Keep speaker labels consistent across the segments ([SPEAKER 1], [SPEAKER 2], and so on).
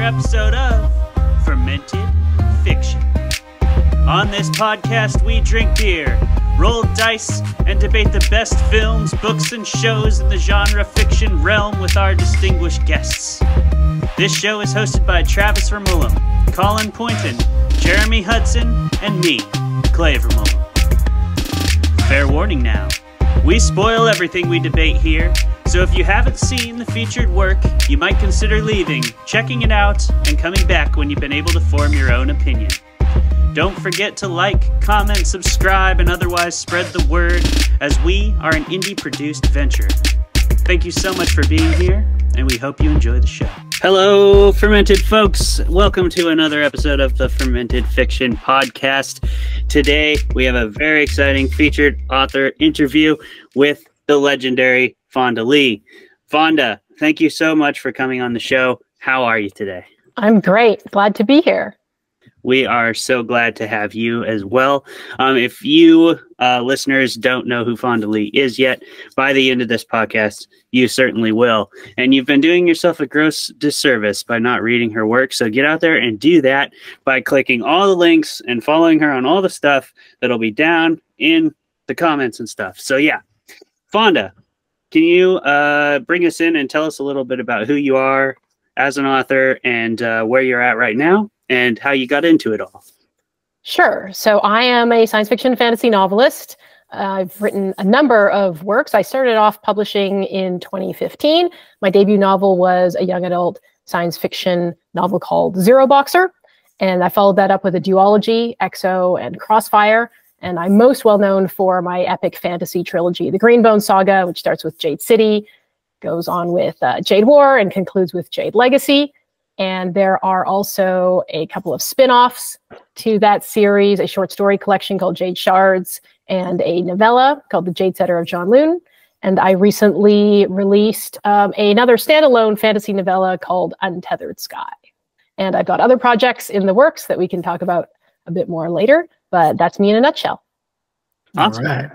[SPEAKER 1] episode of Fermented Fiction. On this podcast, we drink beer, roll dice, and debate the best films, books, and shows in the genre fiction realm with our distinguished guests. This show is hosted by Travis Vermeulen, Colin Poynton, Jeremy Hudson, and me, Clay Vermeulen. Fair warning now, we spoil everything we debate here, so if you haven't seen the featured work, you might consider leaving, checking it out, and coming back when you've been able to form your own opinion. Don't forget to like, comment, subscribe, and otherwise spread the word, as we are an indie-produced venture. Thank you so much for being here, and we hope you enjoy the show. Hello, Fermented folks. Welcome to another episode of the Fermented Fiction Podcast. Today, we have a very exciting featured author interview with the legendary Fonda Lee. Fonda, thank you so much for coming on the show. How are you today?
[SPEAKER 2] I'm great. Glad to be here.
[SPEAKER 1] We are so glad to have you as well. If you listeners don't know who Fonda Lee is yet, by the end of this podcast, you certainly will. And you've been doing yourself a gross disservice by not reading her work. So get out there and do that by clicking all the links and following her on all the stuff that'll be down in the comments and stuff. So yeah, Fonda, can you bring us in and tell us a little bit about who you are as an author and where you're at right now and how you got into it all?
[SPEAKER 2] Sure. So I am a science fiction fantasy novelist. I've written a number of works. I started off publishing in 2015. My debut novel was a young adult science fiction novel called Zeroboxer, and I followed that up with a duology, Exo and Cross Fire. And I'm most well known for my epic fantasy trilogy, the Green Bone Saga, which starts with Jade City, goes on with Jade War, and concludes with Jade Legacy. And there are also a couple of spin-offs to that series, a short story collection called Jade Shards, and a novella called the Jade Setter of Janloon. And I recently released another standalone fantasy novella called Untethered Sky. And I've got other projects in the works that we can talk about a bit more later, but that's me in a nutshell.
[SPEAKER 1] Awesome. All right.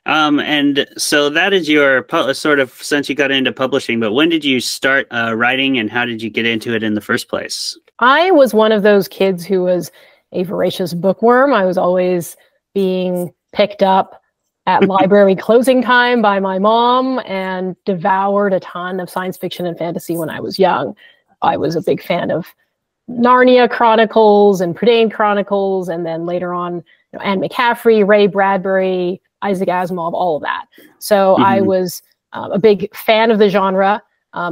[SPEAKER 1] And so that is your sort of, since you got into publishing, but when did you start writing and how did you get into it in the first place?
[SPEAKER 2] I was one of those kids who was a voracious bookworm. I was always being picked up at library closing time by my mom and devoured a ton of science fiction and fantasy when I was young. I was a big fan of Narnia Chronicles and Prydain Chronicles, and then later on, Anne McCaffrey, Ray Bradbury, Isaac Asimov, all of that. So I was a big fan of the genre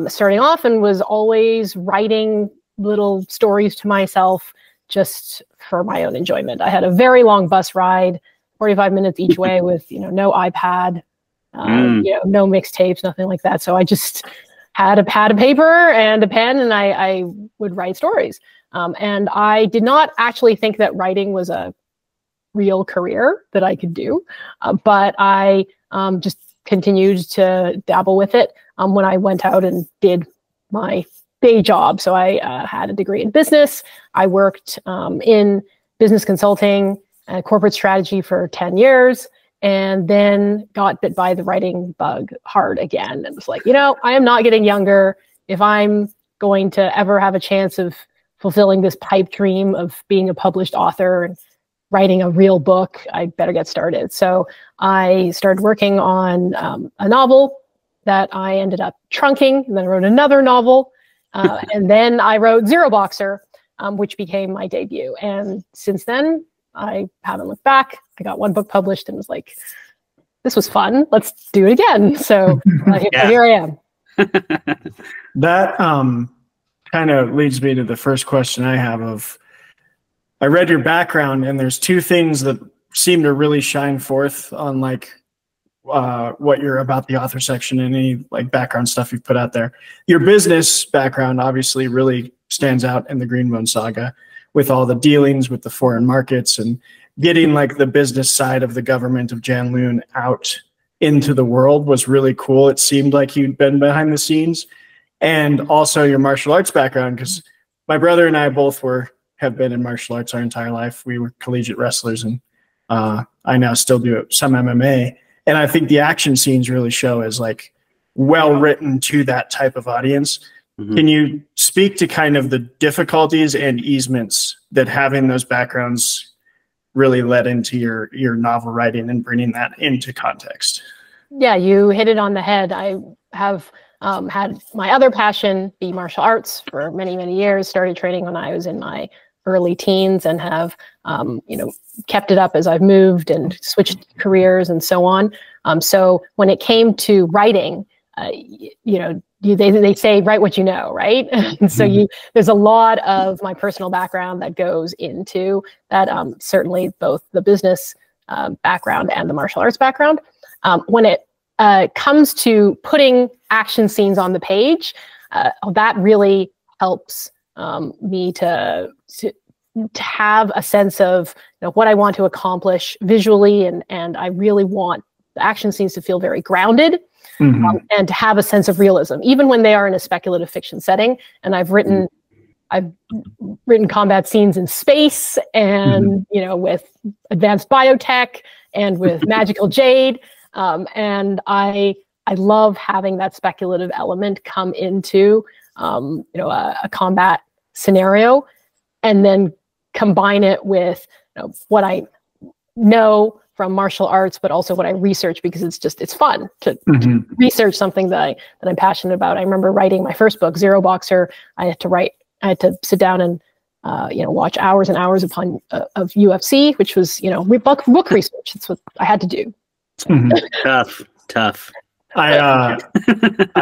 [SPEAKER 2] starting off, and was always writing little stories to myself just for my own enjoyment. I had a very long bus ride, 45 minutes each way with, no iPad, no mixtapes, nothing like that. So I just had a pad of paper and a pen, and I would write stories. And I did not actually think that writing was a real career that I could do, but I just continued to dabble with it when I went out and did my day job. So I had a degree in business. I worked in business consulting and corporate strategy for 10 years, and then got bit by the writing bug hard again. And was like, I am not getting younger. If I'm going to ever have a chance of fulfilling this pipe dream of being a published author and writing a real book, I better get started. So I started working on a novel that I ended up trunking, and then I wrote another novel, and then I wrote Zeroboxer, which became my debut. And since then, I haven't looked back. I got one book published and was like, this was fun. Let's do it again. So here I am.
[SPEAKER 3] That kind of leads me to the first question I have of, I read your background, and there's two things that seem to really shine forth on what you're about the author section and any background stuff you've put out there. Your business background obviously really stands out in the Green Bone Saga, with all the dealings with the foreign markets and getting the business side of the government of Janloon out into the world was really cool. It seemed like you'd been behind the scenes. And also your martial arts background, because my brother and I both have been in martial arts our entire life. We were collegiate wrestlers, and I now still do some MMA. And I think the action scenes really show as well written to that type of audience. Can you speak to kind of the difficulties and easements that having those backgrounds really led into your novel writing and bringing that into context.
[SPEAKER 2] Yeah, you hit it on the head. I have had my other passion be martial arts for many, many years. Started training when I was in my early teens and have, kept it up as I've moved and switched careers and so on. So when it came to writing, they say write what you know, right? And so there's a lot of my personal background that goes into that. Certainly both the business background and the martial arts background. When it comes to putting action scenes on the page, that really helps me to have a sense of what I want to accomplish visually, and I really want the action scenes to feel very grounded. And to have a sense of realism, even when they are in a speculative fiction setting. And I've written combat scenes in space, and with advanced biotech, and with magical jade. And I love having that speculative element come into a combat scenario, and then combine it with what I know from martial arts, but also what I research, because it's fun to research something that I'm passionate about. I remember writing my first book, Zeroboxer. I had to sit down and watch hours and hours of UFC, which was book research. That's what I had to do.
[SPEAKER 1] Tough.
[SPEAKER 3] I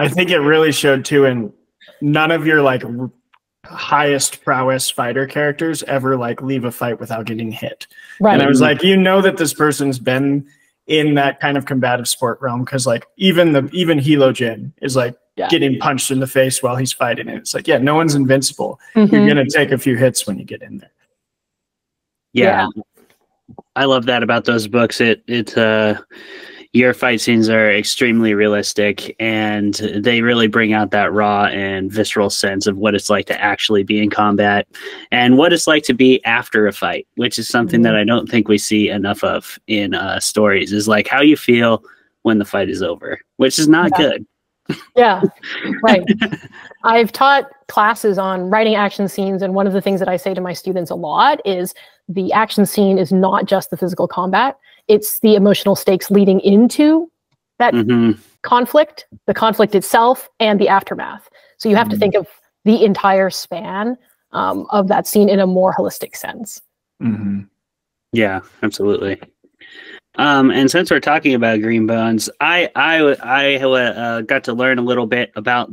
[SPEAKER 3] think it really showed too, and none of your highest prowess fighter characters ever leave a fight without getting hit. Right. And I was like, that this person's been in that kind of combative sport realm, because even Hilo Jin is getting punched in the face while he's fighting, and it's no one's invincible. You're gonna take a few hits when you get in there.
[SPEAKER 1] Yeah. I love that about those books. Your fight scenes are extremely realistic, and they really bring out that raw and visceral sense of what it's like to actually be in combat, and what it's like to be after a fight, which is something that I don't think we see enough of in stories, is how you feel when the fight is over, which is not good.
[SPEAKER 2] Yeah, right. I've taught classes on writing action scenes, and one of the things that I say to my students a lot is the action scene is not just the physical combat. It's the emotional stakes leading into that conflict, the conflict itself, and the aftermath. So you have to think of the entire span of that scene in a more holistic sense.
[SPEAKER 1] Yeah, absolutely. And since we're talking about Green Bones, I got to learn a little bit about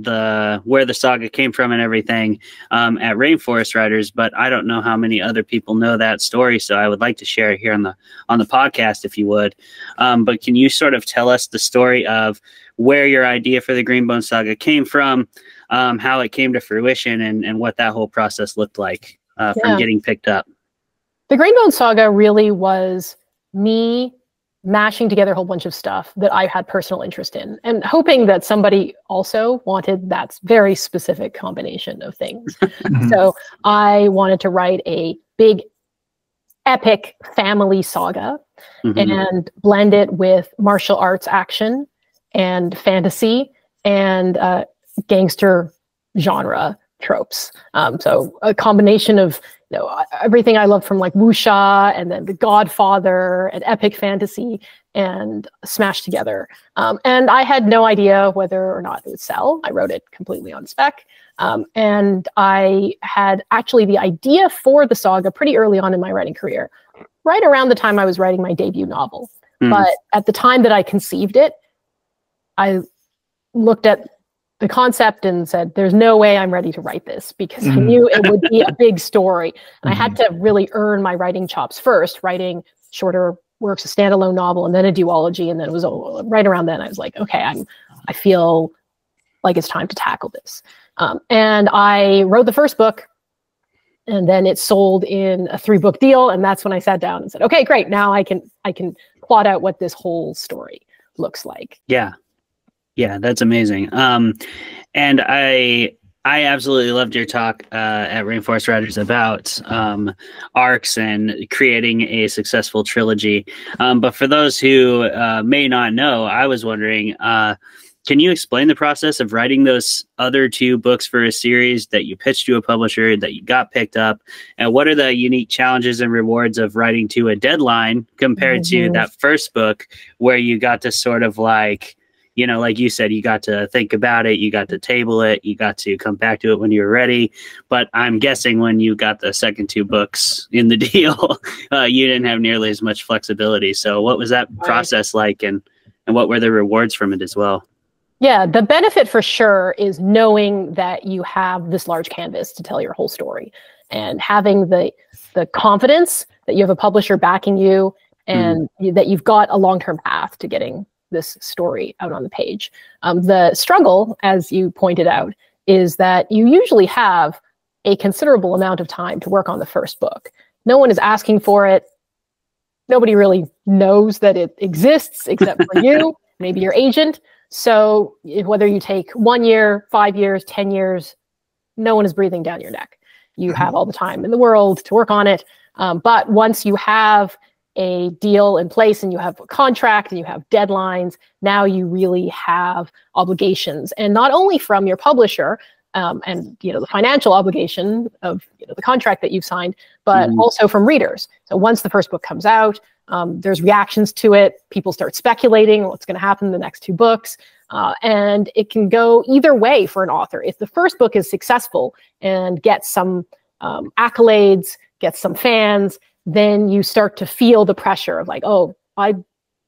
[SPEAKER 1] where the saga came from and everything at Rainforest Riders, but I don't know how many other people know that story, so I would like to share it here on the podcast, if you would. But can you sort of tell us the story of where your idea for the Green Bone Saga came from, how it came to fruition, and what that whole process looked like from getting picked up?
[SPEAKER 2] The Green Bone Saga really was me mashing together a whole bunch of stuff that I had personal interest in, and hoping that somebody also wanted that very specific combination of things. So I wanted to write a big, epic family saga and blend it with martial arts action and fantasy and gangster genre tropes. So a combination of everything I love from wuxia, and then The Godfather and epic fantasy, and smashed together. And I had no idea whether or not it would sell. I wrote it completely on spec. And I had actually the idea for the saga pretty early on in my writing career, right around the time I was writing my debut novel. But at the time that I conceived it, I looked at the concept and said, there's no way I'm ready to write this, because I knew it would be a big story. And I had to really earn my writing chops first, writing shorter works, a standalone novel, and then a duology. And then it was right around then I was like, okay, I feel like it's time to tackle this. And I wrote the first book, and then it sold in a 3-book deal. And that's when I sat down and said, okay, great. Now I can plot out what this whole story looks like.
[SPEAKER 1] Yeah, that's amazing. And I absolutely loved your talk at Rainforest Riders about arcs and creating a successful trilogy. But for those who may not know, I was wondering, Can you explain the process of writing those other 2 books for a series that you pitched to a publisher that you got picked up? And what are the unique challenges and rewards of writing to a deadline compared to that first book where you got to sort of like, you know, like you said, you got to think about it, you got to table it, you got to come back to it when you were ready. But I'm guessing when you got the second 2 books in the deal, you didn't have nearly as much flexibility. So what was that process like, and what were the rewards from it as well?
[SPEAKER 2] Yeah, the benefit for sure is knowing that you have this large canvas to tell your whole story, and having the confidence that you have a publisher backing you, and that you've got a long-term path to getting this story out on the page. The struggle, as you pointed out, is that you usually have a considerable amount of time to work on the first book. No one is asking for it. Nobody really knows that it exists except for you, maybe your agent. So whether you take 1 year, 5 years, 10 years, no one is breathing down your neck. You have all the time in the world to work on it. But once you have a deal in place and you have a contract and you have deadlines, now you really have obligations. And not only from your publisher and the financial obligation of the contract that you've signed, but also from readers. So once the first book comes out, there's reactions to it. People start speculating what's going to happen in the next 2 books. And it can go either way for an author. If the first book is successful and gets some accolades, gets some fans, then you start to feel the pressure of like, oh, I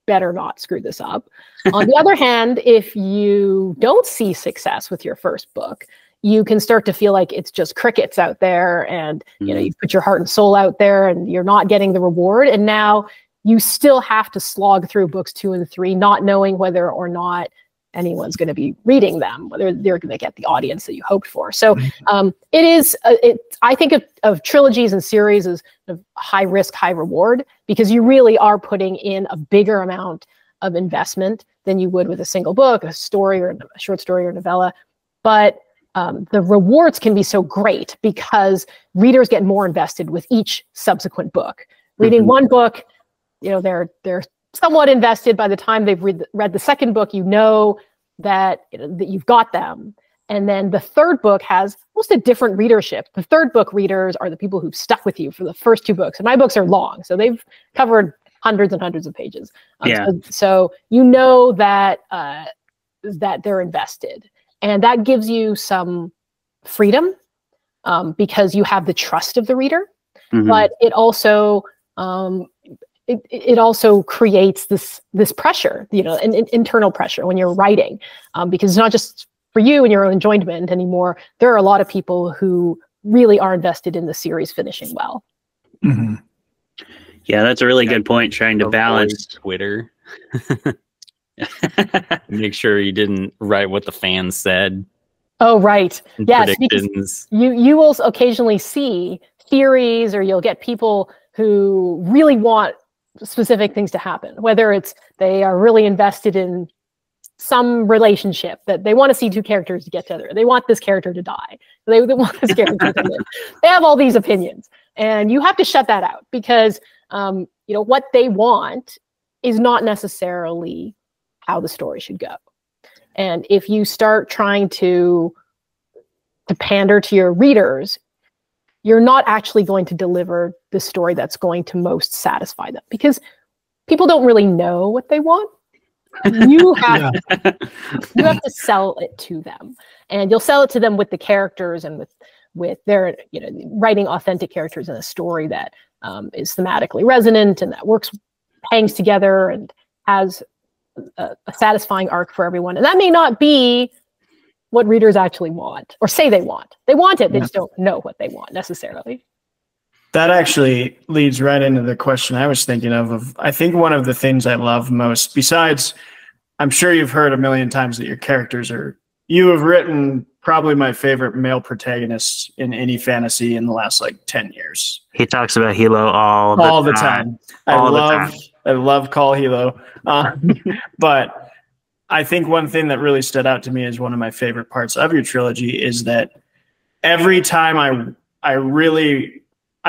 [SPEAKER 2] better not screw this up. On the other hand, if you don't see success with your first book, you can start to feel like it's just crickets out there, and you put your heart and soul out there and you're not getting the reward. And now you still have to slog through books 2 and 3, not knowing whether or not anyone's going to be reading them, whether they're going to get the audience that you hoped for. So I think of trilogies and series as high risk, high reward, because you really are putting in a bigger amount of investment than you would with a single book, a story or a short story or novella. But the rewards can be so great because readers get more invested with each subsequent book. Reading one book, they're somewhat invested. By the time they've read the second book, that you've got them. And then the third book has almost a different readership. The third book readers are the people who've stuck with you for the first 2 books. And my books are long, so they've covered hundreds and hundreds of pages. So that they're invested. And that gives you some freedom because you have the trust of the reader. But it also it also creates this pressure, an internal pressure when you're writing, because it's not just for you and your own enjoyment anymore. There are a lot of people who really are invested in the series finishing well.
[SPEAKER 1] Yeah, that's a really good point. Trying to balance
[SPEAKER 4] Twitter. Make sure you didn't write what the fans said.
[SPEAKER 2] Oh, right. Yes,
[SPEAKER 4] predictions.
[SPEAKER 2] You will occasionally see theories, or you'll get people who really want specific things to happen, whether it's they are really invested in some relationship that they want to see 2 characters get together. They want this character to die. They want this character to live. They have all these opinions, and you have to shut that out because what they want is not necessarily how the story should go. And if you start trying to pander to your readers, you're not actually going to deliver the story that's going to most satisfy them, because people don't really know what they want. You have to sell it to them, and you'll sell it to them with the characters and with their writing authentic characters in a story that is thematically resonant and that hangs together and has a satisfying arc for everyone. And that may not be what readers actually want or say they want. They want it, they just don't know what they want necessarily.
[SPEAKER 3] That actually leads right into the question I was thinking of I think one of the things I love most, besides, I'm sure you've heard a million times that your characters you have written probably my favorite male protagonists in any fantasy in the last 10 years.
[SPEAKER 1] He talks about Hilo all the time.
[SPEAKER 3] I love Call Hilo. But I think one thing that really stood out to me as one of my favorite parts of your trilogy is that every time I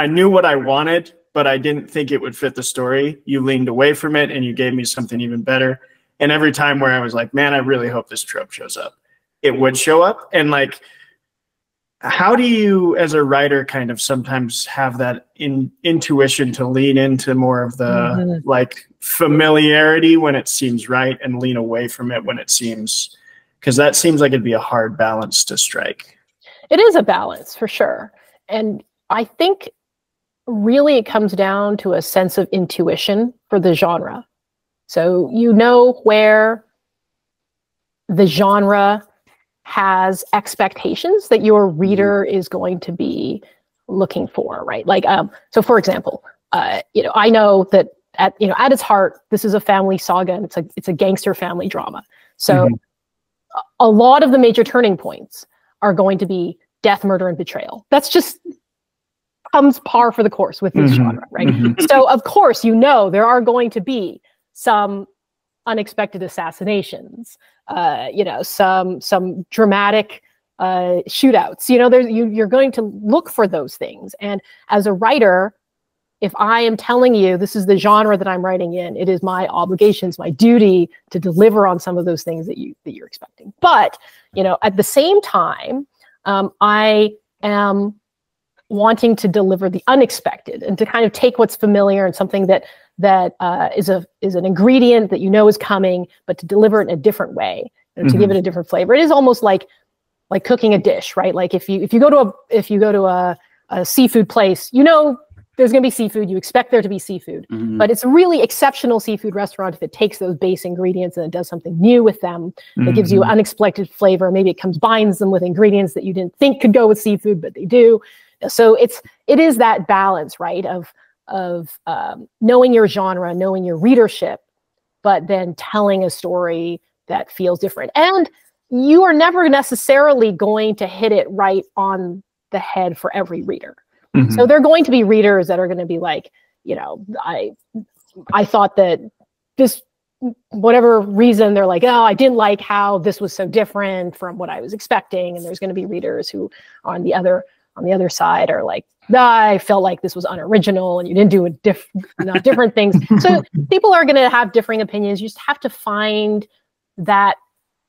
[SPEAKER 3] knew what I wanted, but I didn't think it would fit the story, you leaned away from it and you gave me something even better. And every time where I was like, man, I really hope this trope shows up, it would show up. And like, how do you, as a writer, kind of sometimes have that intuition to lean into more of the like familiarity when it seems right and lean away from it when it seems, because that seems like it'd be a hard balance to strike.
[SPEAKER 2] It is a balance for sure. And I think really it comes down to a sense of intuition for the genre. So you know where the genre has expectations that your reader is going to be looking for, right? Like, so for example, you know, I know that at its heart, this is a family saga and it's a gangster family drama. So a lot of the major turning points are going to be death, murder, and betrayal. That's just comes par for the course with this genre, right? So of course, you know, there are going to be some unexpected assassinations, you know, some dramatic shootouts. You know, you're going to look for those things. And as a writer, if I am telling you this is the genre that I'm writing in, it is my obligations, my duty to deliver on some of those things that you're expecting. But you know, at the same time, I am wanting to deliver the unexpected and to kind of take what's familiar and something that is an ingredient that you know is coming, but to deliver it in a different way, you know, to give it a different flavor. It is almost like cooking a dish, right? Like if you go to a seafood place, you know there's going to be seafood. You expect there to be seafood, but it's a really exceptional seafood restaurant if it takes those base ingredients and it does something new with them that gives you unexpected flavor. Maybe it combines them with ingredients that you didn't think could go with seafood, but they do. So it is that balance, right, of knowing your genre, knowing your readership, but then telling a story that feels different. And you are never necessarily going to hit it right on the head for every reader. So there are going to be readers that are going to be like, you know, I thought that this, whatever reason, they're like, oh, I didn't like how this was so different from what I was expecting. And there's going to be readers who on the other side are like, I felt like this was unoriginal and you didn't do different things. So people are going to have differing opinions. You just have to find that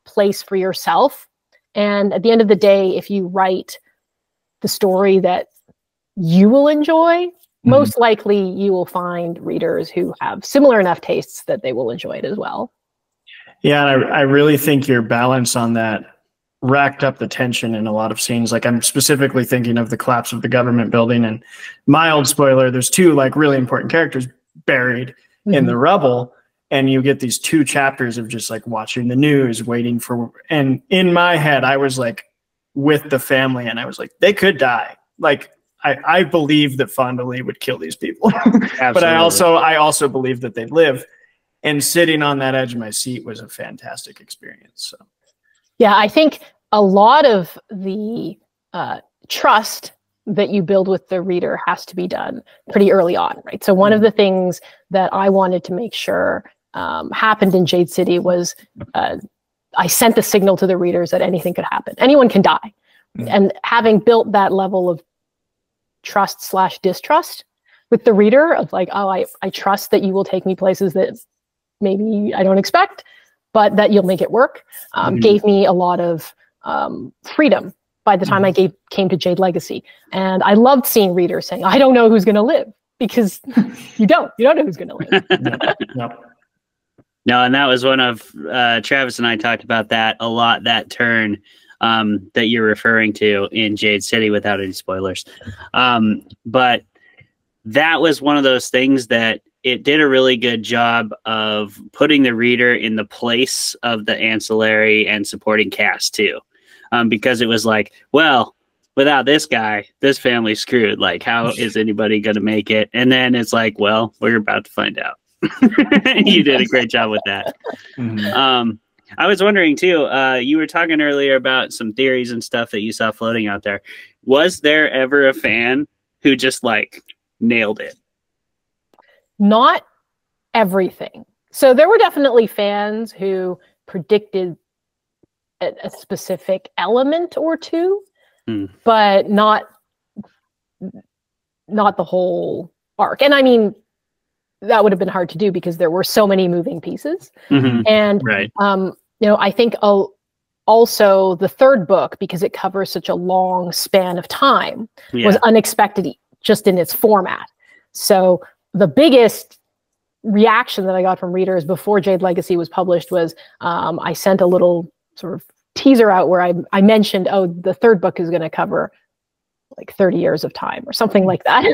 [SPEAKER 2] place for yourself. And at the end of the day, if you write the story that you will enjoy, most likely you will find readers who have similar enough tastes that they will enjoy it as well.
[SPEAKER 3] Yeah, I really think your balance on that racked up the tension in a lot of scenes. Like I'm specifically thinking of the collapse of the government building, and mild spoiler, there's two like really important characters buried in the rubble, and you get these 2 chapters of just like watching the news, waiting for, and in my head I was like with the family and I was like, they could die. Like I believe that Fonda Lee would kill these people, but I also believe that they'd live. And sitting on that edge of my seat was a fantastic experience. So,
[SPEAKER 2] yeah, I think a lot of the trust that you build with the reader has to be done pretty early on, right? So one of the things that I wanted to make sure happened in Jade City was I sent the signal to the readers that anything could happen. Anyone can die. And having built that level of trust/distrust with the reader of like, oh, I trust that you will take me places that maybe I don't expect, but that you'll make it work, gave me a lot of freedom by the time I came to Jade Legacy. And I loved seeing readers saying, I don't know who's going to live, because you don't know who's going to live.
[SPEAKER 1] No, and that was one of Travis and I talked about that a lot, that turn that you're referring to in Jade City, without any spoilers. But that was one of those things that it did a really good job of putting the reader in the place of the ancillary and supporting cast too. Because it was like, well, without this guy, this family's screwed. Like, how is anybody going to make it? And then it's like, well, we're about to find out. You did a great job with that. I was wondering too, you were talking earlier about some theories and stuff that you saw floating out there. Was there ever a fan who just like nailed it?
[SPEAKER 2] Not everything. So there were definitely fans who predicted a specific element or two, but not the whole arc. And I mean, that would have been hard to do because there were so many moving pieces.
[SPEAKER 4] Mhm.
[SPEAKER 2] And
[SPEAKER 4] Right.
[SPEAKER 2] I think also the third book, because it covers such a long span of time, was unexpected just in its format. So the biggest reaction that I got from readers before Jade Legacy was published was I sent a little sort of teaser out where I mentioned, oh, the third book is going to cover like 30 years of time or something like that.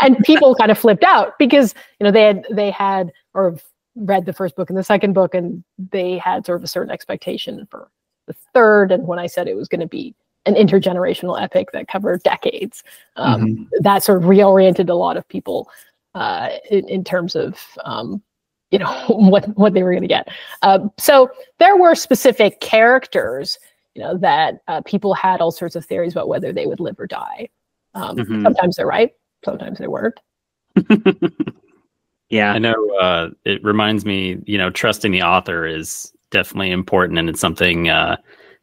[SPEAKER 2] And people kind of flipped out because, they had or read the first book and the second book, and they had sort of a certain expectation for the third. And when I said it was going to be an intergenerational epic that covered decades, that sort of reoriented a lot of people in terms of, what they were going to get. So there were specific characters, that people had all sorts of theories about whether they would live or die. Sometimes they're right, sometimes they weren't.
[SPEAKER 4] Yeah, I know. It reminds me, trusting the author is definitely important, and it's something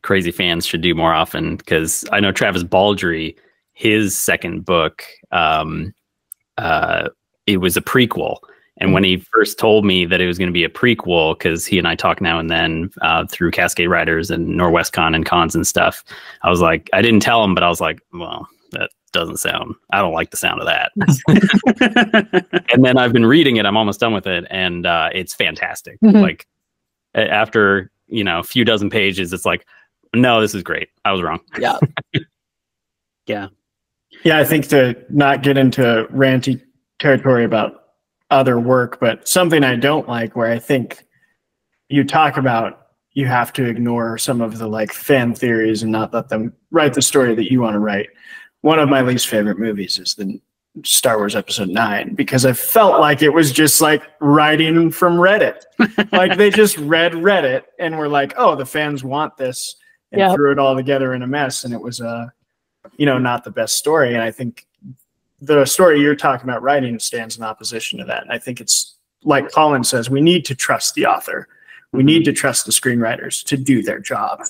[SPEAKER 4] crazy fans should do more often. Because I know Travis Baldree, his second book, it was a prequel. And when he first told me that it was going to be a prequel, because he and I talk now and then through Cascade Writers and NorwestCon and cons and stuff, I was like, I didn't tell him, but I was like, well, that doesn't sound, I don't like the sound of that. And then I've been reading it. I'm almost done with it. And it's fantastic. Like after, a few dozen pages, it's like, no, this is great. I was wrong.
[SPEAKER 2] Yeah.
[SPEAKER 3] Yeah, I think to not get into ranty territory about other work, but something I don't like, where I think you talk about you have to ignore some of the like fan theories and not let them write the story that you want to write. One of my least favorite movies is the Star Wars Episode 9, because I felt like it was just like writing from Reddit. Like they just read Reddit and were like, oh, the fans want this, and threw it all together in a mess. And it was not the best story. And I think the story you're talking about writing stands in opposition to that. And I think it's like Colin says, we need to trust the author. We need to trust the screenwriters to do their job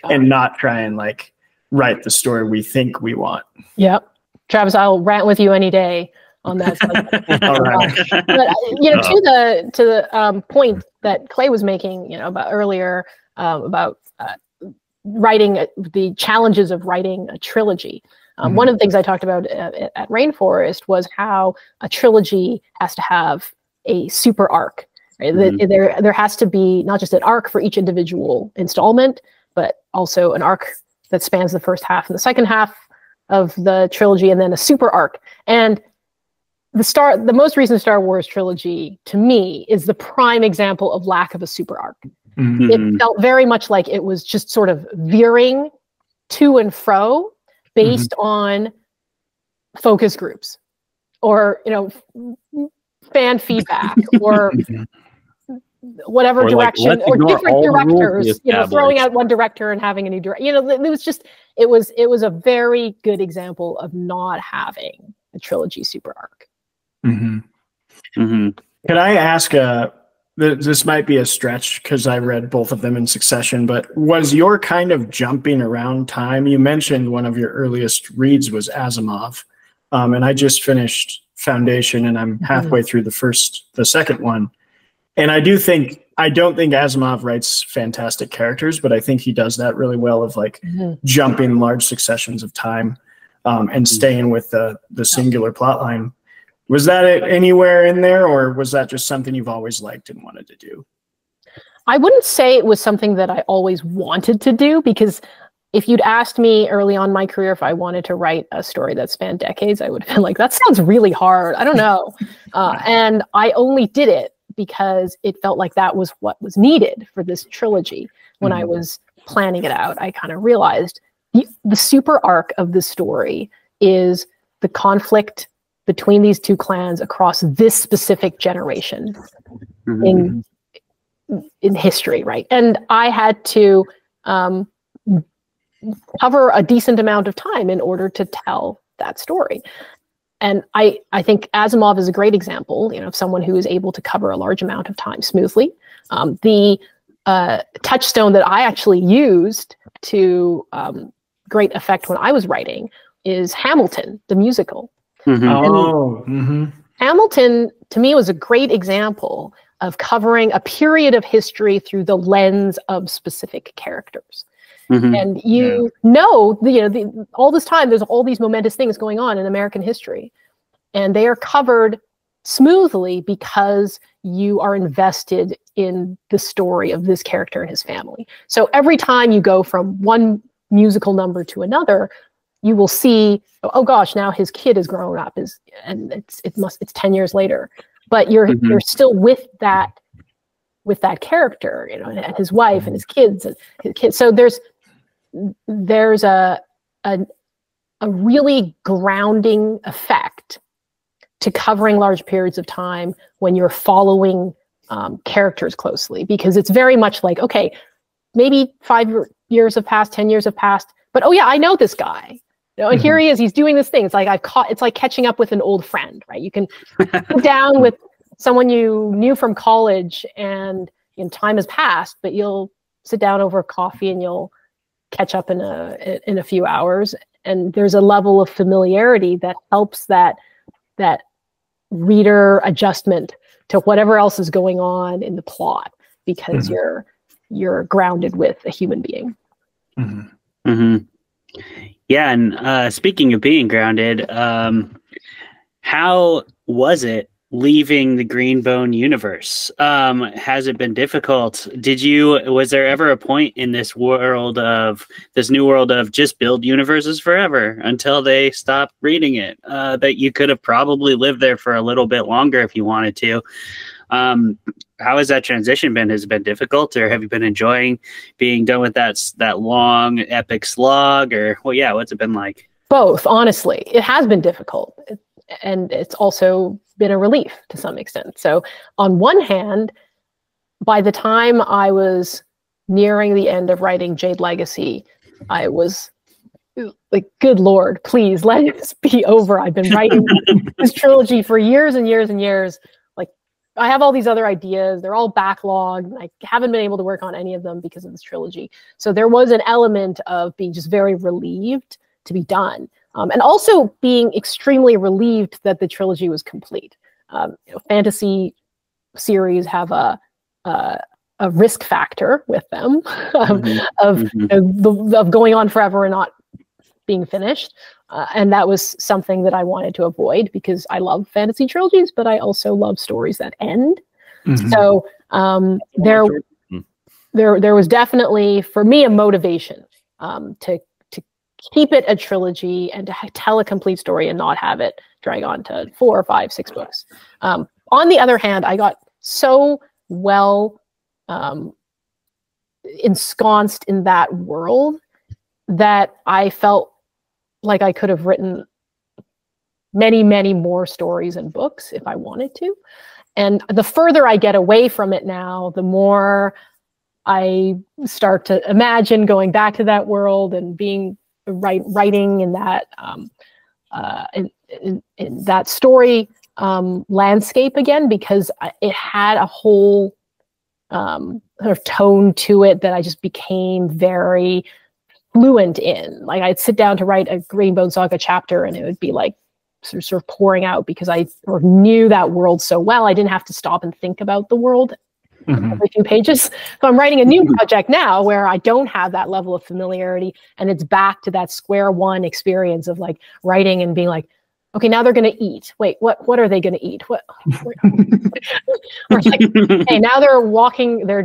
[SPEAKER 3] and not try and like write the story we think we want.
[SPEAKER 2] Yep. Travis, I'll rant with you any day on that.
[SPEAKER 3] All right.
[SPEAKER 2] But to the point that Clay was making, about earlier, about writing the challenges of writing a trilogy. One of the things I talked about at Rainforest was how a trilogy has to have a super arc. Right? There has to be not just an arc for each individual installment, but also an arc that spans the first half and the second half of the trilogy, and then a super arc. And the most recent Star Wars trilogy, to me, is the prime example of lack of a super arc. It felt very much like it was just sort of veering to and fro based on focus groups or, fan feedback or whatever direction,
[SPEAKER 4] like,
[SPEAKER 2] or different directors, throwing out one director and having a new director. It was a very good example of not having a trilogy super arc.
[SPEAKER 3] Could I ask, this might be a stretch because I read both of them in succession, but was your kind of jumping around time? You mentioned one of your earliest reads was Asimov, and I just finished Foundation, and I'm halfway through the second one. And I don't think Asimov writes fantastic characters, but I think he does that really well of like jumping large successions of time and staying with the singular plot line. Was that anywhere in there, or was that just something you've always liked and wanted to do?
[SPEAKER 2] I wouldn't say it was something that I always wanted to do, because if you'd asked me early on in my career if I wanted to write a story that spanned decades, I would have been like, that sounds really hard. I don't know. And I only did it because it felt like that was what was needed for this trilogy. When I was planning it out, I kind of realized the super arc of the story is the conflict between these two clans across this specific generation in history, right? And I had to cover a decent amount of time in order to tell that story. And I think Asimov is a great example, of someone who is able to cover a large amount of time smoothly. The touchstone that I actually used to great effect when I was writing is Hamilton, the musical. Hamilton, to me, was a great example of covering a period of history through the lens of specific characters. And you know, all this time, there's all these momentous things going on in American history, and they are covered smoothly because you are invested in the story of this character and his family. So every time you go from one musical number to another, you will see, oh gosh, now his kid has grown up, and it's 10 years later, but you're still with that character, you know, and his wife and his kids and his kids. So there's a really grounding effect to covering large periods of time when you're following characters closely, because it's very much like, okay, maybe 5 years have passed, 10 years have passed, but oh yeah, I know this guy. You know, and here he is, he's doing this thing. It's like it's like catching up with an old friend, right? You can sit down with someone you knew from college and time has passed, but you'll sit down over coffee and you'll catch up in a few hours. And there's a level of familiarity that helps that reader adjustment to whatever else is going on in the plot, because you're grounded with a human being.
[SPEAKER 1] Yeah, and speaking of being grounded, how was it leaving the Green Bone universe? Has it been difficult? Was there ever a point in this new world of just build universes forever until they stop reading it, that you could have probably lived there for a little bit longer if you wanted to? How has that transition been? Has it been difficult, or have you been enjoying being done with that long epic slog? Or what's it been like?
[SPEAKER 2] Both, honestly. It has been difficult, and it's also been a relief to some extent. So on one hand, by the time I was nearing the end of writing Jade Legacy, I was like, good Lord, please let this be over. I've been writing this trilogy for years and years and years. Like, I have all these other ideas. They're all backlogged. I haven't been able to work on any of them because of this trilogy. So there was an element of being just very relieved to be done. And also being extremely relieved that the trilogy was complete. Fantasy series have a risk factor with them of going on forever and not being finished. And that was something that I wanted to avoid, because I love fantasy trilogies, but I also love stories that end. So there was definitely, for me, a motivation to keep it a trilogy and to tell a complete story and not have it drag on to 4 or 5, 6 books. On the other hand, I got so well ensconced in that world that I felt like I could have written many, many more stories and books if I wanted to. And the further I get away from it now, the more I start to imagine going back to that world and writing in that in that story landscape again, because it had a whole sort of tone to it that I just became very fluent in. Like, I'd sit down to write a Green Bone Saga chapter and it would be like sort of pouring out, because I sort of knew that world so well. I didn't have to stop and think about the world every few pages. So I'm writing a new project now where I don't have that level of familiarity, and it's back to that square one experience of like writing and being like, okay, now they're going to eat. Wait, what are they going to eat? Or like, hey, now they're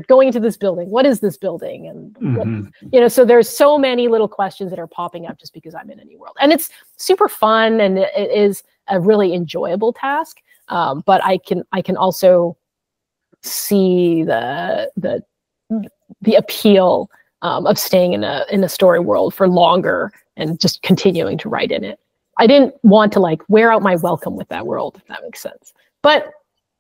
[SPEAKER 2] going to this building. What is this building? And so there's so many little questions that are popping up just because I'm in a new world, and it's super fun, and it is a really enjoyable task. But I can also see the appeal of staying in a story world for longer and just continuing to write in it. I didn't want to like wear out my welcome with that world, if that makes sense. But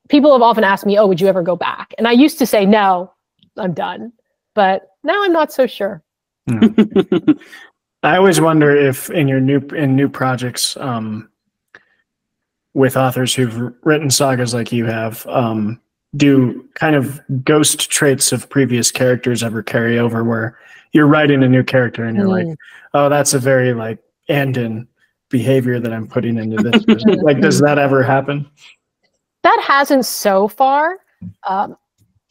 [SPEAKER 2] people have often asked me, oh, would you ever go back? And I used to say, no, I'm done. But now I'm not so sure.
[SPEAKER 3] I always wonder if in your new projects, with authors who've written sagas like you have, do kind of ghost traits of previous characters ever carry over, where you're writing a new character and you're like, oh, that's a very like Andon behavior that I'm putting into this. Like, does that ever happen?
[SPEAKER 2] That hasn't so far.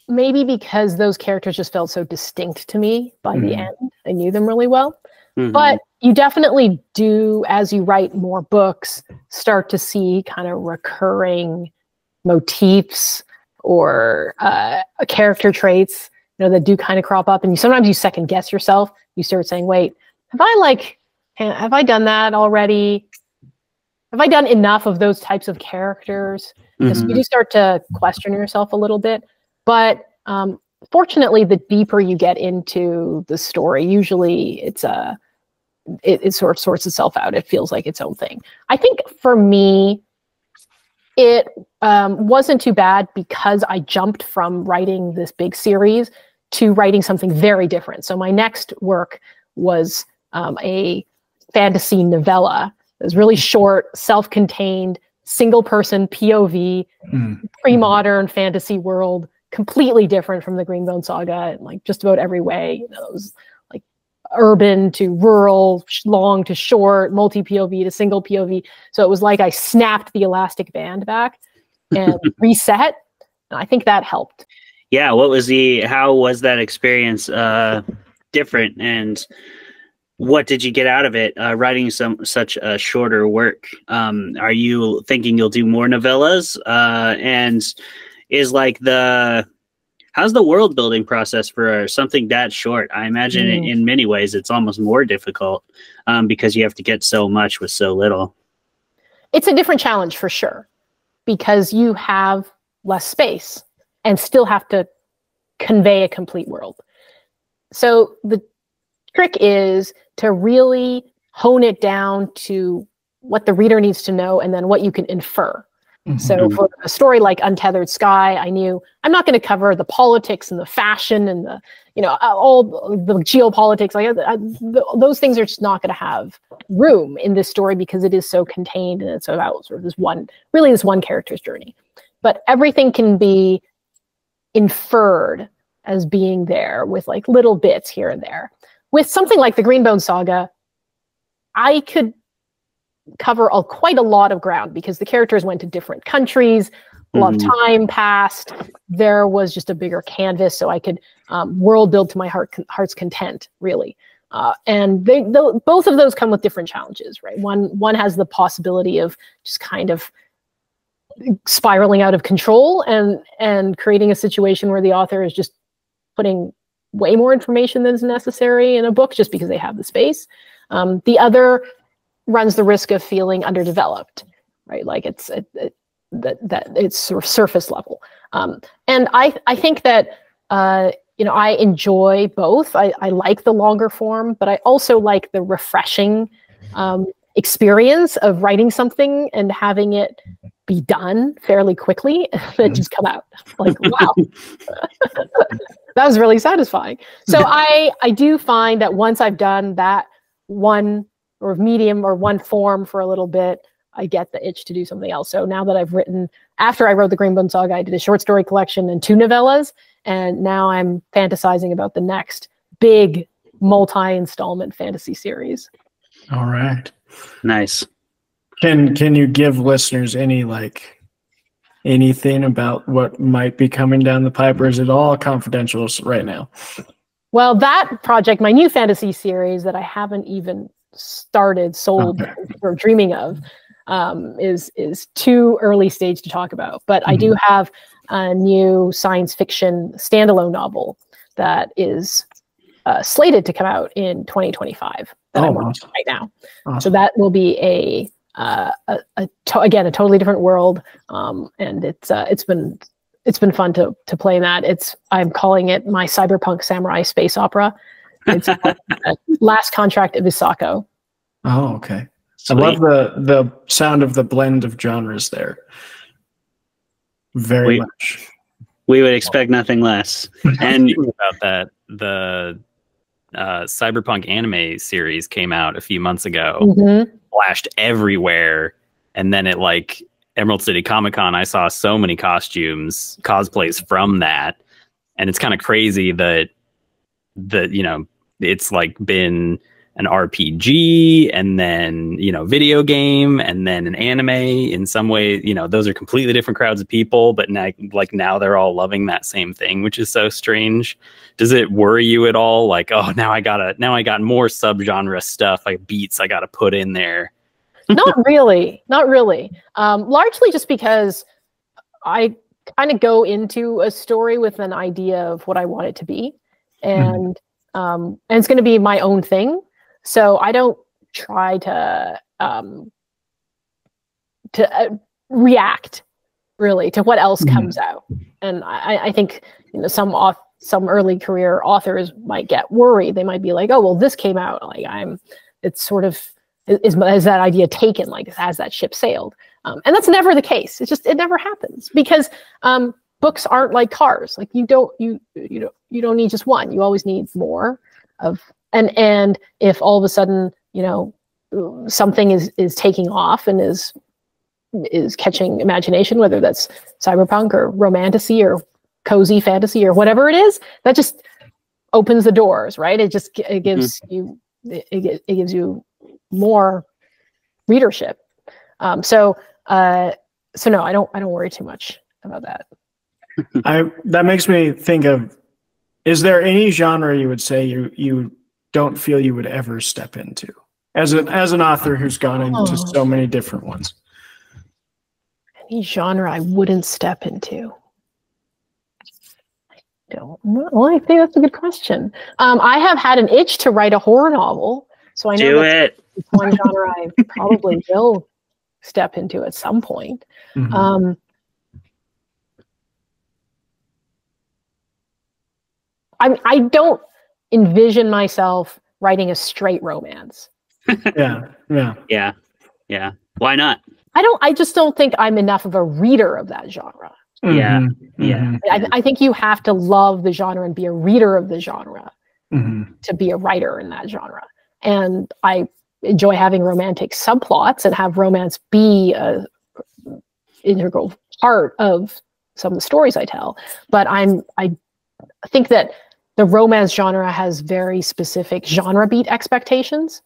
[SPEAKER 2] Maybe because those characters just felt so distinct to me by the end. I knew them really well. But you definitely do, as you write more books, start to see kind of recurring motifs or character traits, that do kind of crop up. And sometimes you second guess yourself. You start saying, wait, have I done that already? Have I done enough of those types of characters? Because you do start to question yourself a little bit. But fortunately, the deeper you get into the story, usually it sort of sorts itself out. It feels like its own thing. I think for me, it wasn't too bad because I jumped from writing this big series to writing something very different. So my next work was a fantasy novella. It was really short, self-contained, single-person POV, pre-modern fantasy world, completely different from the Green Bone Saga in like just about every way. It was like urban to rural, long to short, multi-POV to single POV. So it was like I snapped the elastic band back and reset. And I think that helped.
[SPEAKER 1] Yeah. How was that experience different? And what did you get out of it writing such a shorter work? Are you thinking you'll do more novellas? And is like how's the world building process for something that short? I imagine in many ways it's almost more difficult because you have to get so much with so little.
[SPEAKER 2] It's a different challenge for sure, because you have less space and still have to convey a complete world. So the trick is to really hone it down to what the reader needs to know and then what you can infer. So for a story like Untethered Sky, I knew I'm not going to cover the politics and the fashion and the, all the geopolitics. Those things are just not going to have room in this story because it is so contained and it's about sort of this one character's journey. But everything can be inferred as being there with like little bits here and there. With something like the Green Bone Saga, I could cover quite a lot of ground because the characters went to different countries, a lot of time passed. There was just a bigger canvas, so I could world build to my heart's content, really. And both of those come with different challenges, right? One has the possibility of just kind of spiraling out of control and creating a situation where the author is just putting way more information than is necessary in a book just because they have the space. The other runs the risk of feeling underdeveloped, right? Like it's sort of surface level. And I think that, I enjoy both. I like the longer form, but I also like the refreshing experience of writing something and having it be done fairly quickly and just come out like, wow, that was really satisfying. So I do find that once I've done that one or medium or one form for a little bit, I get the itch to do something else. So now that after I wrote the Green Bone Saga, I did a short story collection and 2 novellas, and now I'm fantasizing about the next big multi-installment fantasy series.
[SPEAKER 3] All right.
[SPEAKER 1] Nice.
[SPEAKER 3] Can you give listeners anything about what might be coming down the pipe, or is it all confidential right now?
[SPEAKER 2] Well, that project, my new fantasy series that I haven't even started, sold, or dreaming of, is too early stage to talk about. But I do have a new science fiction standalone novel that is slated to come out in 2025 that I'm working on right now. Awesome. So that will be again a totally different world, and it's been fun to play in that. I'm calling it my cyberpunk samurai space opera. It's Last Contract of Isako.
[SPEAKER 3] Oh, okay. Sweet. I love the sound of the blend of genres there. Very much.
[SPEAKER 1] We would expect nothing less.
[SPEAKER 4] And about that, the cyberpunk anime series came out a few months ago, flashed everywhere, and then at like Emerald City Comic Con, I saw so many cosplays from that, and it's kind of crazy that it's like been an RPG, and then, you know, video game, and then an anime. In some way, you know, those are completely different crowds of people, but now they're all loving that same thing, which is so strange. Does it worry you at all? Like, oh, now I got more subgenre stuff, like beats I got to put in there.
[SPEAKER 2] Not really. Largely just because I kind of go into a story with an idea of what I want it to be, and it's going to be my own thing. So I don't try to react really to what else comes out. And I think, you know, some early career authors might get worried. They might be like, oh, well, this came out, like it's sort of, is that idea taken? Like, has that ship sailed? And that's never the case. It never happens, because books aren't like cars. Like, you don't need just one. You always need more of. And if all of a sudden, you know, something is taking off and is catching imagination, whether that's cyberpunk or romantasy or cozy fantasy or whatever it is, that just opens the doors, right? It gives it gives you more readership. So no, I don't worry too much about that.
[SPEAKER 3] That makes me think of, is there any genre you would say you don't feel you would ever step into as an author who's gone into so many different ones?
[SPEAKER 2] Any genre I wouldn't step into? I don't know. Well, I think that's a good question. I have had an itch to write a horror novel, so I know it's one genre I probably will step into at some point. I don't envision myself writing a straight romance.
[SPEAKER 3] Yeah.
[SPEAKER 1] Why not?
[SPEAKER 2] I just don't think I'm enough of a reader of that genre. I think you have to love the genre and be a reader of the genre to be a writer in that genre. And I enjoy having romantic subplots and have romance be a integral part of some of the stories I tell. But I think that the romance genre has very specific genre beat expectations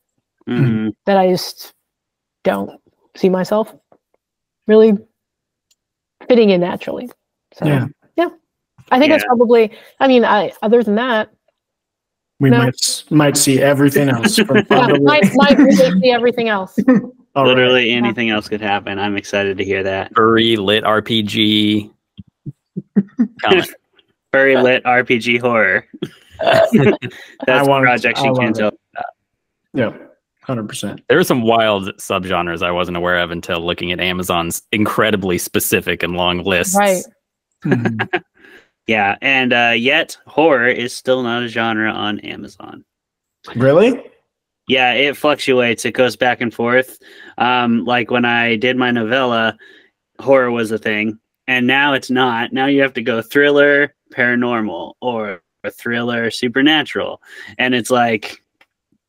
[SPEAKER 2] that I just don't see myself really fitting in naturally. So yeah. I think that's probably, I mean, other than that,
[SPEAKER 3] we might see everything else. From
[SPEAKER 2] might really see everything else.
[SPEAKER 1] Literally anything else could happen. I'm excited to hear that.
[SPEAKER 4] Furry lit RPG.
[SPEAKER 1] Furry lit RPG horror. That's a project she can't tell about.
[SPEAKER 3] Yeah, 100%.
[SPEAKER 4] There are some wild subgenres I wasn't aware of until looking at Amazon's incredibly specific and long lists.
[SPEAKER 2] Right.
[SPEAKER 1] Yeah, and yet horror is still not a genre on Amazon.
[SPEAKER 3] Really?
[SPEAKER 1] Yeah, it fluctuates. It goes back and forth. Like when I did my novella, horror was a thing, and now it's not. Now you have to go thriller, paranormal, or a thriller, supernatural, and it's like,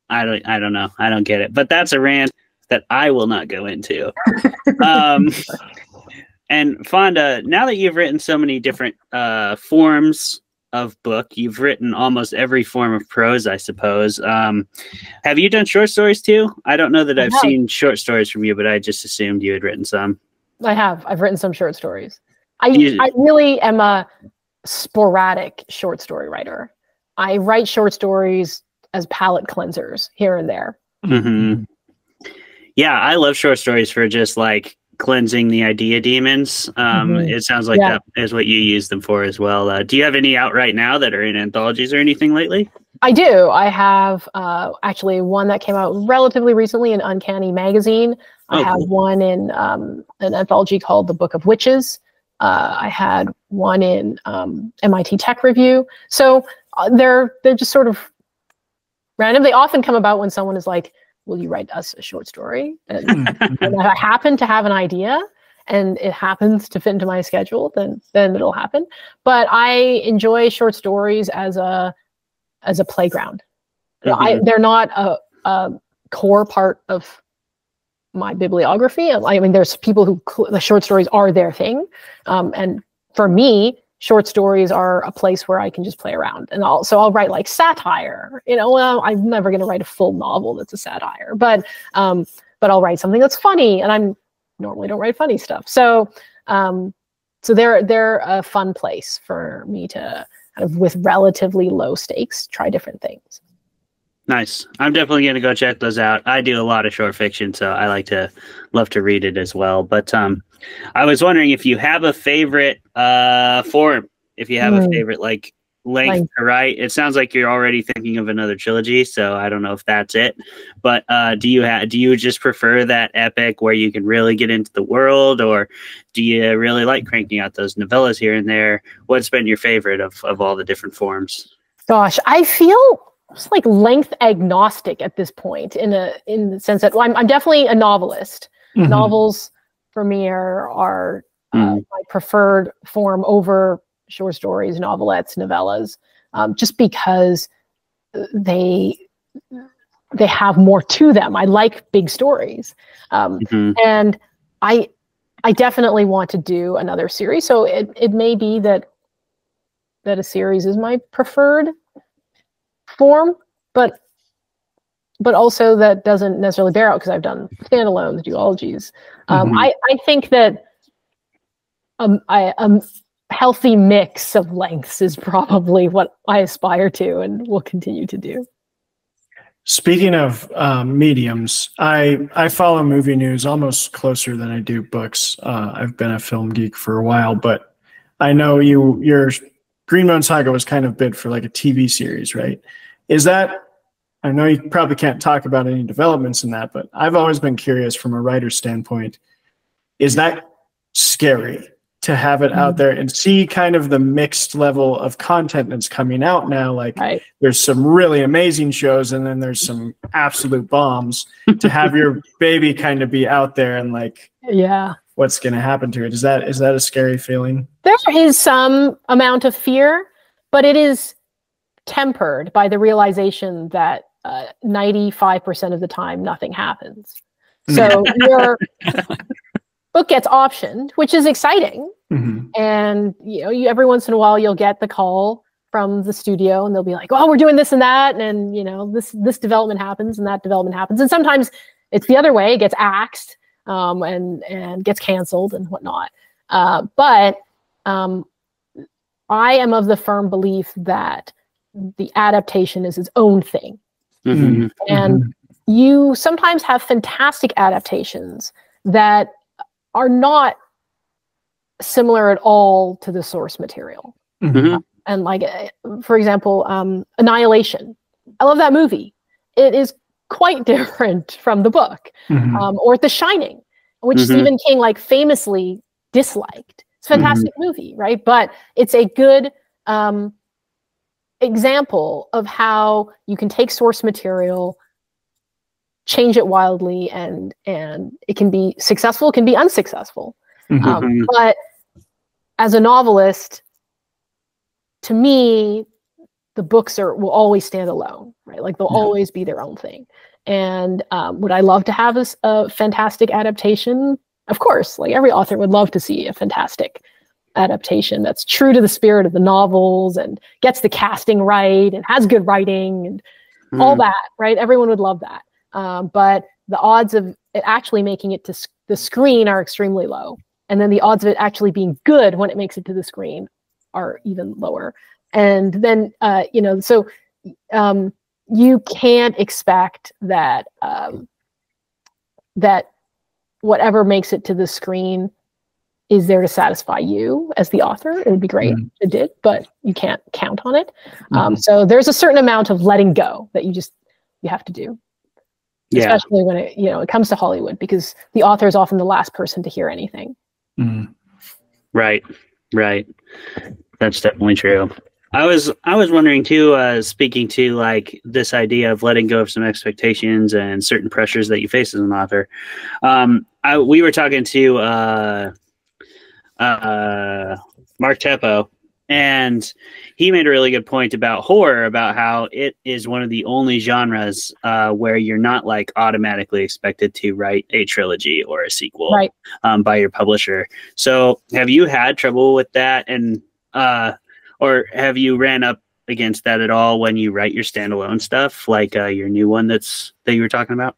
[SPEAKER 1] I don't know. I don't get it. But that's a rant that I will not go into. And Fonda, now that you've written so many different forms of book, you've written almost every form of prose, I suppose. Have you done short stories too? I don't know that I've seen short stories from you, but I just assumed you had written some.
[SPEAKER 2] I have. I've written some short stories. I really am a sporadic short story writer. I write short stories as palate cleansers here and there.
[SPEAKER 1] Yeah, I love short stories for just like cleansing the idea demons. It sounds like that is what you use them for as well. Do you have any out right now that are in anthologies or anything lately?
[SPEAKER 2] I do. I have actually one that came out relatively recently in Uncanny Magazine. I have one in an anthology called The Book of Witches. I had one in MIT Tech Review. So they're just sort of random. They often come about when someone is like, will you write us a short story? And if I happen to have an idea and it happens to fit into my schedule, then it'll happen. But I enjoy short stories as a playground. They're not a core part of my bibliography. I mean, there's people who the short stories are their thing. And for me, short stories are a place where I can just play around. And I'll write like satire, well, I'm never going to write a full novel that's a satire, but I'll write something that's funny, and I'm normally don't write funny stuff. So they're a fun place for me to kind of, with relatively low stakes, try different things.
[SPEAKER 1] Nice. I'm definitely going to go check those out. I do a lot of short fiction, so I love to read it as well. But I was wondering if you have a favorite form, if you have a favorite like length to write. It sounds like you're already thinking of another trilogy, so I don't know if that's it. But do you just prefer that epic where you can really get into the world, or do you really like cranking out those novellas here and there? What's been your favorite of all the different forms?
[SPEAKER 2] Gosh, I feel it's like length agnostic at this point, in the sense that I'm definitely a novelist. Mm-hmm. Novels for me are my preferred form over short stories, novelettes, novellas, just because they have more to them. I like big stories, and I definitely want to do another series. So it may be that a series is my preferred form, but also that doesn't necessarily bear out because I've done standalones, duologies. I think that a healthy mix of lengths is probably what I aspire to and will continue to do.
[SPEAKER 3] Speaking of mediums, I follow movie news almost closer than I do books. I've been a film geek for a while, but I know your Green Bone Saga was kind of bid for like a TV series, right? Is that, I know you probably can't talk about any developments in that, but I've always been curious from a writer's standpoint, is that scary to have it out there and see kind of the mixed level of content that's coming out now? Like there's some really amazing shows and then there's some absolute bombs. To have your baby kind of be out there and like, what's going to happen to it? Is that a scary feeling?
[SPEAKER 2] There is some amount of fear, but it is tempered by the realization that 95% of the time nothing happens. So your book gets optioned, which is exciting. And every once in a while you'll get the call from the studio and they'll be like, "Oh, we're doing this and that, and this development happens and that development happens." And sometimes it's the other way; it gets axed and gets canceled and whatnot. But I am of the firm belief that the adaptation is its own thing. And you sometimes have fantastic adaptations that are not similar at all to the source material. And like, for example, Annihilation. I love that movie. It is quite different from the book. Or The Shining, which Stephen King like famously disliked. It's a fantastic movie, right? But it's a good example of how you can take source material, change it wildly, and it can be successful, it can be unsuccessful. But as a novelist, to me, the books will always stand alone, right? Like they'll always be their own thing. And would I love to have a fantastic adaptation? Of course, like every author would love to see a fantastic adaptation that's true to the spirit of the novels and gets the casting right and has good writing and all that, right? Everyone would love that. But the odds of it actually making it to the screen are extremely low. And then the odds of it actually being good when it makes it to the screen are even lower. And then, so you can't expect that that whatever makes it to the screen is there to satisfy you as the author. It would be great if it did, but you can't count on it. So there's a certain amount of letting go that you have to do. Especially when it comes to Hollywood, because the author is often the last person to hear anything.
[SPEAKER 1] Right. That's definitely true. I was wondering too, speaking to like this idea of letting go of some expectations and certain pressures that you face as an author. We were talking to Mark Teppo, and he made a really good point about horror, about how it is one of the only genres where you're not like automatically expected to write a trilogy or a sequel by your publisher. So have you had trouble with that? And or have you ran up against that at all when you write your standalone stuff, like your new one that you were talking about?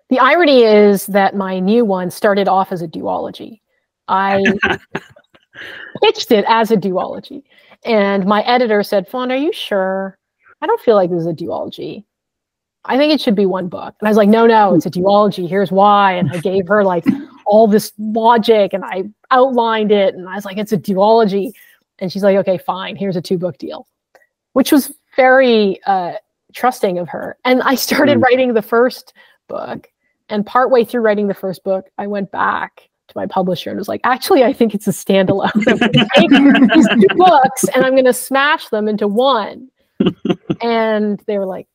[SPEAKER 2] The irony is that my new one started off as a duology. I pitched it as a duology, and my editor said, "Fonda, are you sure? I don't feel like this is a duology. I think it should be one book." And I was like, no, it's a duology. Here's why. And I gave her like all this logic, and I outlined it, and I was like, it's a duology. And she's like, okay, fine. Here's a 2-book deal, which was very trusting of her. And I started writing the first book, and partway through writing the first book, I went back to my publisher and was like, actually, I think it's a standalone. I'm going to take these 2 books and I'm going to smash them into one. And they were like,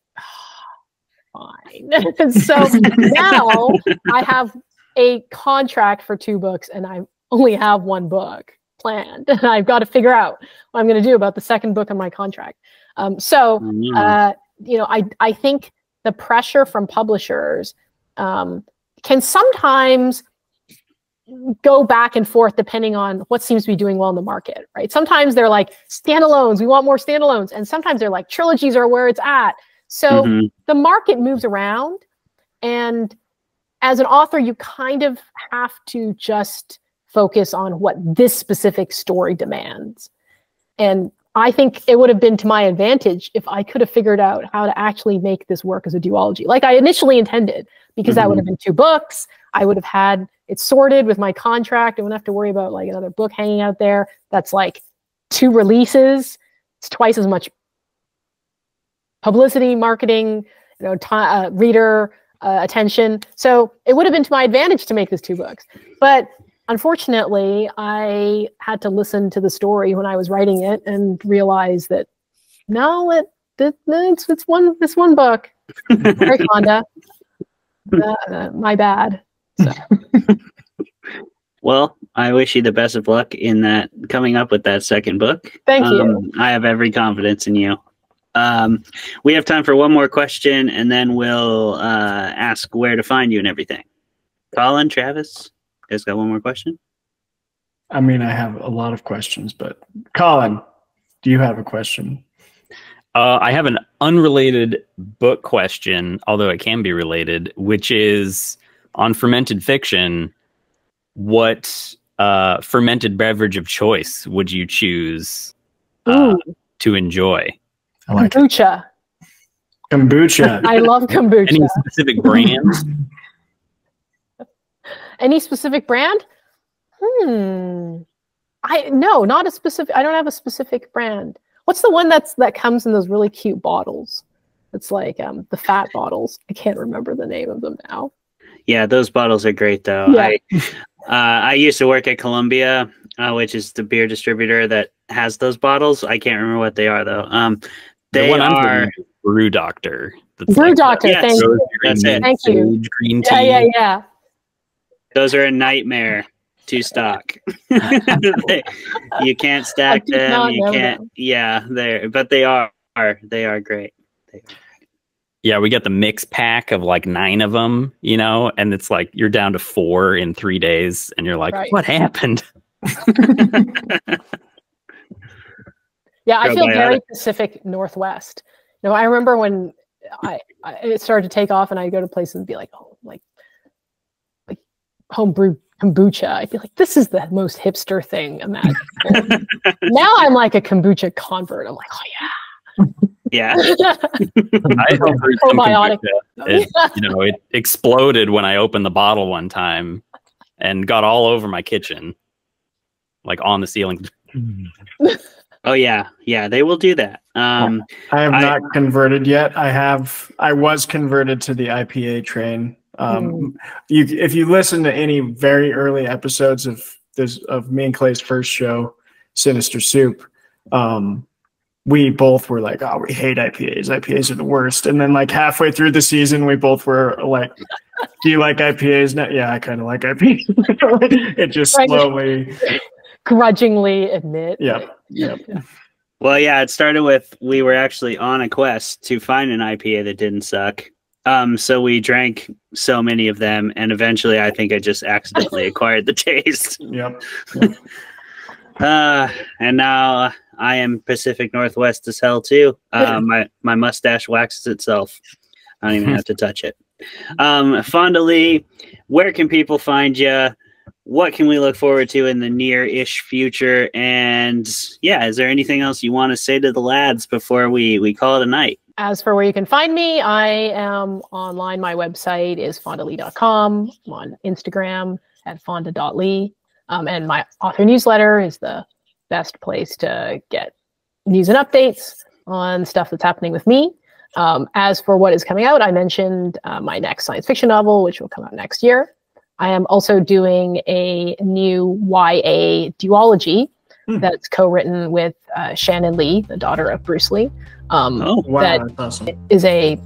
[SPEAKER 2] fine. And so now I have a contract for 2 books, and I only have 1 book planned. And I've got to figure out what I'm going to do about the second book on my contract. You know, I think the pressure from publishers can sometimes go back and forth depending on what seems to be doing well in the market, right? Sometimes they're like, standalones, we want more standalones. And sometimes they're like, trilogies are where it's at. So the market moves around. And as an author, you kind of have to just focus on what this specific story demands. And I think it would have been to my advantage if I could have figured out how to actually make this work as a duology, like I initially intended, because that would have been 2 books. I would have had it sorted with my contract. I wouldn't have to worry about like another book hanging out there. That's like 2 releases. It's twice as much publicity, marketing, you know, reader attention. So it would have been to my advantage to make this 2 books. But unfortunately, I had to listen to the story when I was writing it and realize that no, it's one book. Sorry, Fonda. My bad. So.
[SPEAKER 1] Well, I wish you the best of luck in that, coming up with that second book.
[SPEAKER 2] Thank you.
[SPEAKER 1] I have every confidence in you. We have time for one more question, and then we'll ask where to find you and everything. Colin, Travis, you guys got one more question?
[SPEAKER 3] I mean, I have a lot of questions, but Colin, do you have a question?
[SPEAKER 4] I have an unrelated book question, although it can be related, which is on fermented fiction. What fermented beverage of choice would you choose to enjoy?
[SPEAKER 3] I like
[SPEAKER 2] kombucha.
[SPEAKER 3] Kombucha.
[SPEAKER 2] I love kombucha.
[SPEAKER 4] Any specific brands?
[SPEAKER 2] Any specific brand? No, not a specific. I don't have a specific brand. What's the one that comes in those really cute bottles? It's like the fat bottles. I can't remember the name of them now.
[SPEAKER 1] Yeah, those bottles are great though. Yeah. I used to work at Columbia, which is the beer distributor that has those bottles. I can't remember what they are though. They are
[SPEAKER 4] Brew Doctor.
[SPEAKER 2] Brew Doctor.
[SPEAKER 1] Yes,
[SPEAKER 2] thank you.
[SPEAKER 1] That's it.
[SPEAKER 2] Thank you.
[SPEAKER 4] Green tea.
[SPEAKER 2] Yeah.
[SPEAKER 1] Those are a nightmare to stock. You can't stack them. You can't. Them. Yeah, they are great.
[SPEAKER 4] Yeah, we get the mix pack of like 9 of them, you know, and it's like you're down to 4 in 3 days, and you're like, right. What happened?
[SPEAKER 2] Yeah, I feel very Pacific Northwest. You know, I remember when it started to take off, and I go to places and be like, oh, like homebrew kombucha. I feel like this is the most hipster thing imaginable. Now I'm like a kombucha convert. I'm like, oh yeah.
[SPEAKER 1] Yeah.
[SPEAKER 4] I probiotic. It exploded when I opened the bottle one time and got all over my kitchen, like on the ceiling.
[SPEAKER 1] Oh yeah, they will do that.
[SPEAKER 3] I have not converted yet. I was converted to the IPA train. If you listen to any very early episodes of me and Clay's first show, Sinister Soup, we both were like, oh, we hate IPAs. IPAs are the worst. And then like halfway through the season, we both were like, do you like IPAs? No, yeah, I kind of like IPAs. It just slowly.
[SPEAKER 2] Grudgingly admit.
[SPEAKER 3] Yep.
[SPEAKER 1] Well, yeah, it started with, we were actually on a quest to find an IPA that didn't suck. So we drank so many of them, and eventually I think I just accidentally acquired the taste.
[SPEAKER 3] Yep.
[SPEAKER 1] And now I am Pacific Northwest as hell too. My mustache waxes itself. I don't even have to touch it. Fonda Lee, where can people find you? What can we look forward to in the near-ish future? And yeah, is there anything else you want to say to the lads before we call it a night?
[SPEAKER 2] As for where you can find me, I am online. My website is fondalee.com. I'm on Instagram at fonda.lee. And my author newsletter is the best place to get news and updates on stuff that's happening with me. As for what is coming out, I mentioned my next science fiction novel, which will come out next year. I am also doing a new YA duology that's co-written with Shannon Lee, the daughter of Bruce Lee.
[SPEAKER 3] Wow,
[SPEAKER 2] that
[SPEAKER 3] that's awesome.
[SPEAKER 2] Is a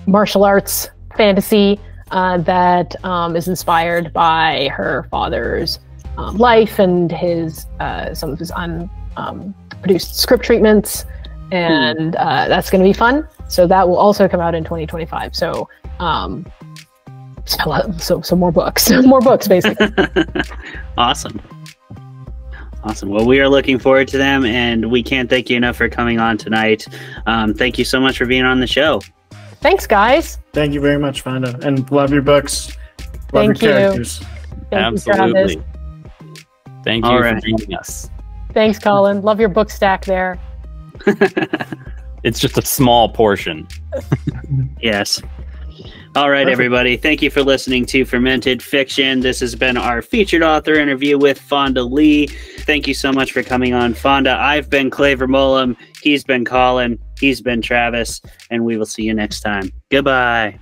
[SPEAKER 2] martial arts fantasy that is inspired by her father's life and his some of his unproduced script treatments, and that's going to be fun. So that will also come out in 2025. So more books, more books, basically.
[SPEAKER 1] Awesome. Well, we are looking forward to them, and we can't thank you enough for coming on tonight. Thank you so much for being on the show.
[SPEAKER 2] Thanks, guys.
[SPEAKER 3] Thank you very much, Fonda, and love your books. Love
[SPEAKER 2] Thank
[SPEAKER 3] your
[SPEAKER 2] you.
[SPEAKER 3] characters.
[SPEAKER 4] Absolutely. Thank you for joining us.
[SPEAKER 2] Thanks, Colin. Love your book stack there.
[SPEAKER 4] It's just a small portion.
[SPEAKER 1] Yes. All right, everybody. Thank you for listening to Fermented Fiction. This has been our featured author interview with Fonda Lee. Thank you so much for coming on, Fonda. I've been Claver Mullum. He's been Colin. He's been Travis. And we will see you next time. Goodbye.